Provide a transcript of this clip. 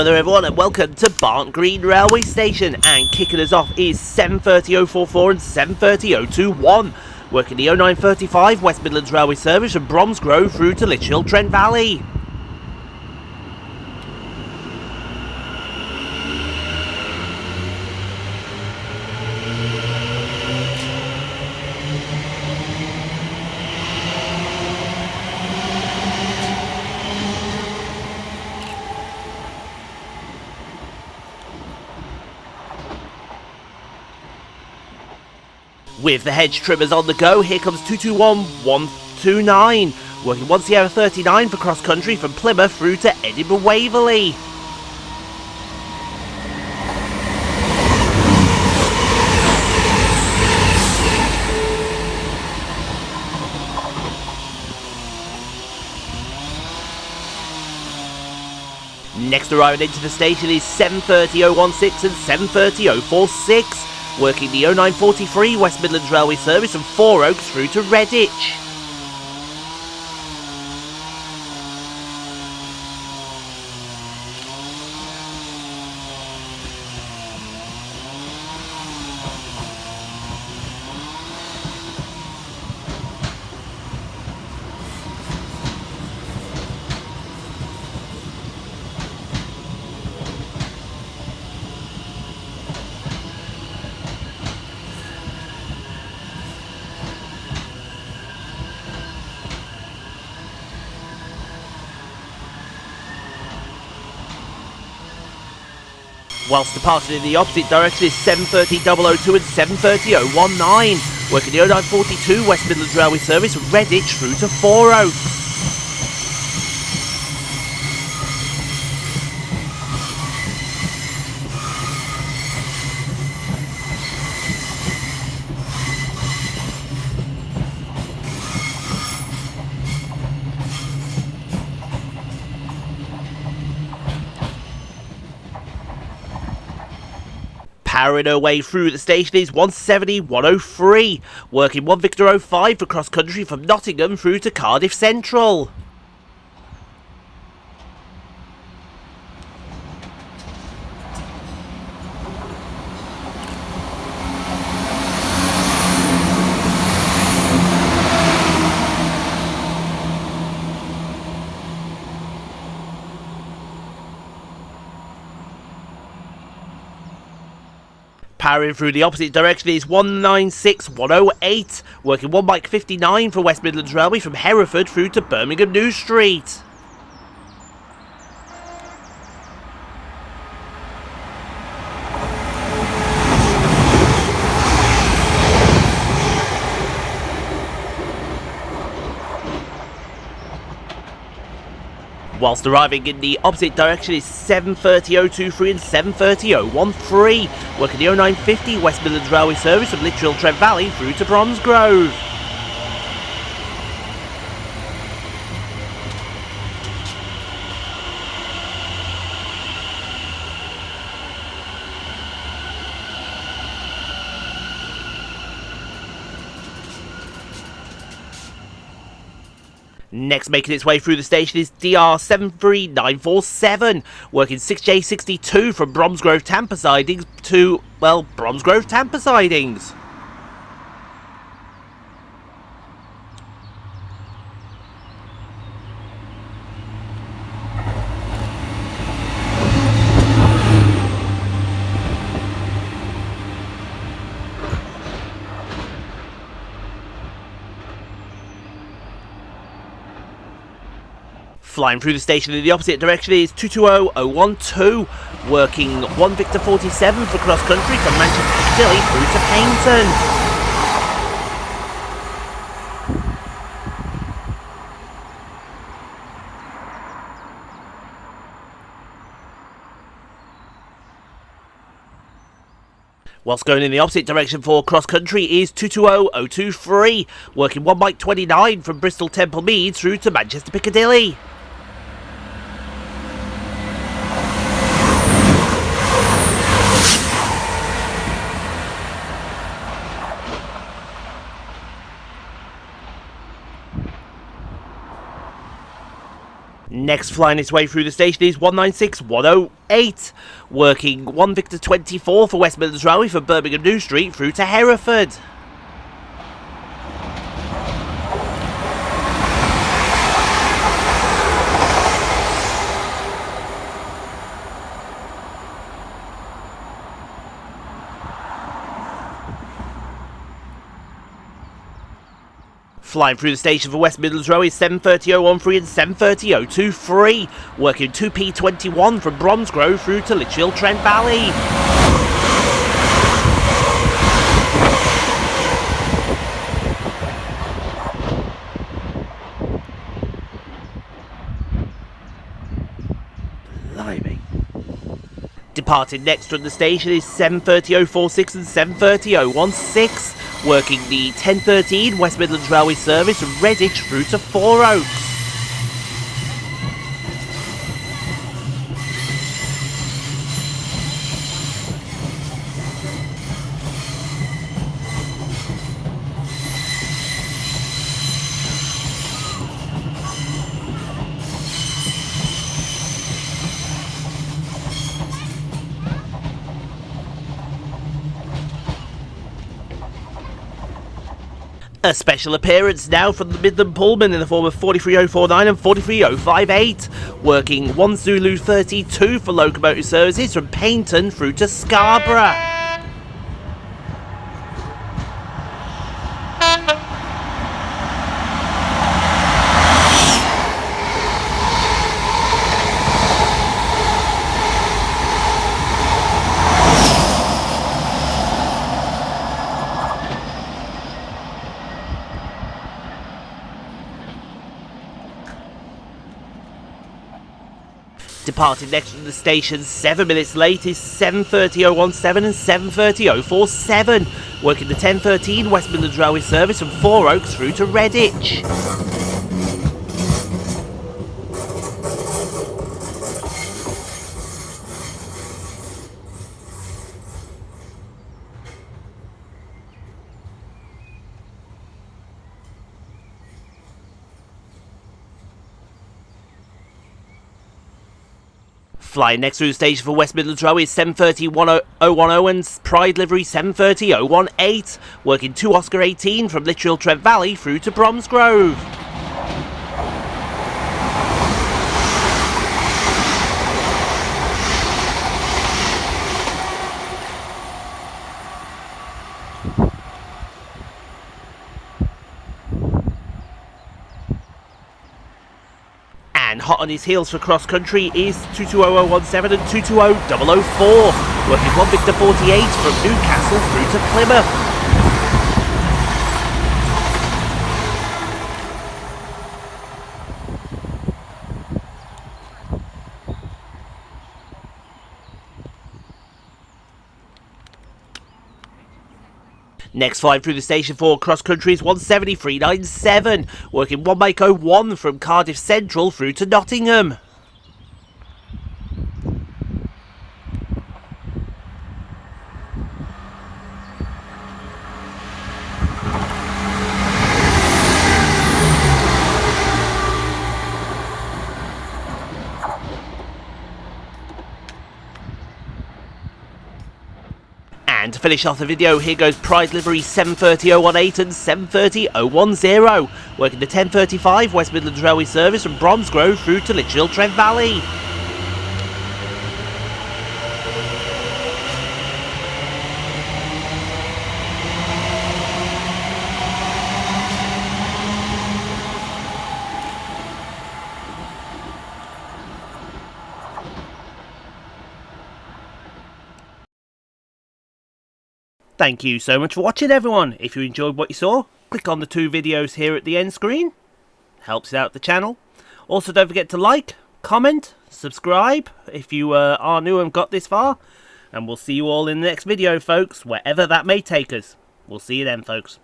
there everyone, and welcome to Barnt Green Railway Station, and kicking us off is 7:30:044 and 7:30:021, working the 0935 West Midlands Railway service from Bromsgrove through to Lichfield Trent Valley. With the hedge trimmers on the go, here comes 221129, working 1 Sierra 39 for cross country from Plymouth through to Edinburgh Waverley. Next arriving into the station is 7:30:016 and 7:30:046. Working the 0943 West Midlands Railway service from Four Oaks through to Redditch. Whilst departing in the opposite direction is 7:30:002 and 7:30:019, working the 0942 West Midlands Railway service from Redditch through to Four Oaks. Powering her way through the station is 170:103, working 1 Victor 05 for cross country from Nottingham through to Cardiff Central. Powering through the opposite direction is 196:108, working 1 Mike 59 for West Midlands Railway from Hereford through to Birmingham New Street. Whilst arriving in the opposite direction is 7:30:023 and 7:30:013, working the 0950 West Midlands Railway service from Lichfield Trent Valley through to Bromsgrove. Next making its way through the station is DR 73947, working 6J62 from Bromsgrove Tampa sidings to, well, Bromsgrove Tampa sidings. Flying through the station in the opposite direction is 220012, working 1 Victor 47 for cross country from Manchester Piccadilly through to Paignton. Whilst going in the opposite direction for cross country is 220023, working 1 Mike 29 from Bristol Temple Mead through to Manchester Piccadilly. Next flying its way through the station is 196108, working 1 Victor 24 for West Midlands Railway from Birmingham New Street through to Hereford. Flying through the station for West Midlands Railway is 730.013 and 730.023, working 2P21 from Bromsgrove through to Lichfield Trent Valley. Blimey. Departing next from the station is 730.046 and 730.016. Working the 1013 West Midlands Railway service from Redditch through to Four Oaks. A special appearance now from the Midland Pullman in the form of 43049 and 43058, working 1 Zulu 32 for locomotive services from Paignton through to Scarborough. Departing next from the station 7 minutes late is 730.017 and 730.047, working the 1013 West Midlands Railway service from Four Oaks through to Redditch. Flying next through the station for West Midlands Railway is 730.010 and Pride Livery 730.018, working 2 Oscar 18 from Lichfield Trent Valley through to Bromsgrove. And hot on his heels for cross country is 220017 and 220004, working 1 Victor 48 from Newcastle through to Plymouth. Next flight through the station for cross country is 173.97, working 1 Mako 1 from Cardiff Central through to Nottingham. And to finish off the video, here goes Pride Livery 730.018 and 730.010, working the 1035 West Midlands Railway service from Bromsgrove through to Lichfield Trent Valley. Thank you so much for watching, everyone. If you enjoyed what you saw, click on the 2 videos here at the end screen. Helps out the channel. Also, don't forget to like, comment, subscribe if you are new and got this far. And we'll see you all in the next video, folks, wherever that may take us. We'll see you then, folks.